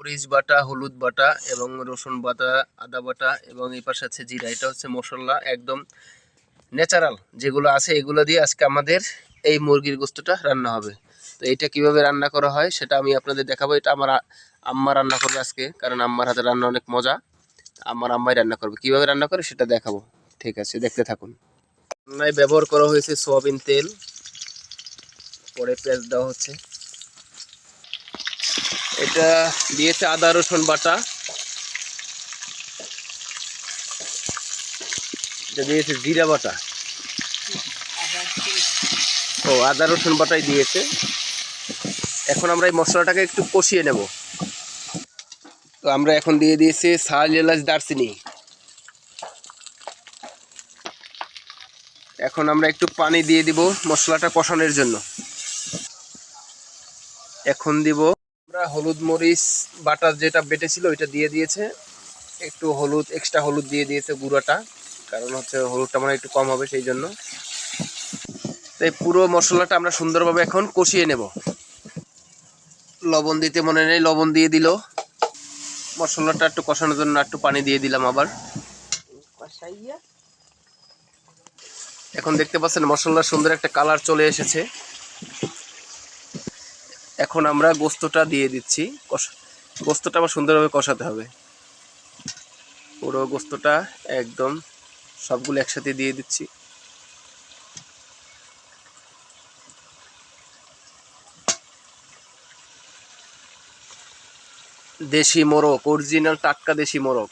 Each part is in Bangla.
মরিচ বাটা, হলুদ বাটা এবং রসুন বাটা, আদা বাটা এবং এই পাশে আছে জিরা। এটা হচ্ছে মশলা একদম ন্যাচারাল যেগুলো আছে, এগুলো দিয়ে আজকে আমাদের এই মুরগির গোস্তটা রান্না হবে। তো এটা কিভাবে রান্না করা হয় সেটা আমি আপনাদের দেখাবো। এটা আমার আম্মা রান্না করবে আজকে, কারণ আম্মার হাতে রান্না অনেক মজা। আমার আম্মাই রান্না করবে, কিভাবে রান্না করে সেটা দেখাবো। ঠিক আছে, দেখতে থাকুন। রান্নায় ব্যবহার করা হয়েছে সয়াবিন তেল, পরে পেঁয়াজ দেওয়া হচ্ছে। এটা দিয়েছে আদা রসুন বাটা, এটা দিয়েছে জিরা বাটা, ও আদা রসুন বাটাই দিয়েছে। এখন আমরা এই মশলাটাকে একটু কষিয়ে নেব। তো আমরা এখন দিয়ে দিয়েছি শাল, এলাচ, দারচিনি। এখন আমরা একটু পানি দিয়ে দিব মশলাটা কষানোর জন্য। এখন দিব আমরা হলুদ মরিচ বাটা, যেটা বেটেছিল ওইটা দিয়ে দিয়েছে। একটু হলুদ, এক্সট্রা হলুদ দিয়ে দিয়েছে গুঁড়োটা, কারণ হচ্ছে হলুদটা মানে একটু কম হবে সেই জন্য। তাই পুরো মশলাটা আমরা সুন্দরভাবে এখন কষিয়ে নেব। লবণ দিতে মনে নেই, লবণ দিয়ে দিল। মশলাটা একটু কষানোর জন্য একটু পানি দিয়ে দিলাম আবার। এখন দেখতে পাচ্ছেন মশলার সুন্দর একটা কালার চলে এসেছে। এখন আমরা গোস্তটা দিয়ে দিচ্ছি। গোস্তটা আবার সুন্দরভাবে কষাতে হবে। পুরো গোস্তটা একদম সবগুলো একসাথে দিয়ে দিচ্ছি। দেশি মোরগ, অরিজিনাল টাটকা দেশি মোরগ।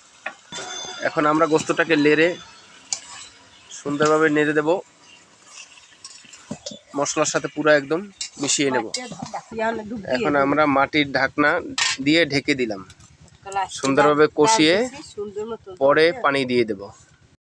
এখন আমরা গোস্তটাকে নেড়ে সুন্দরভাবে নেড়ে দেব, মশলার সাথে পুরো একদম মিশিয়ে নেব। এখন আমরা মাটির ঢাকনা দিয়ে ঢেকে দিলাম, সুন্দরভাবে কষিয়ে পরে পানি দিয়ে দেব।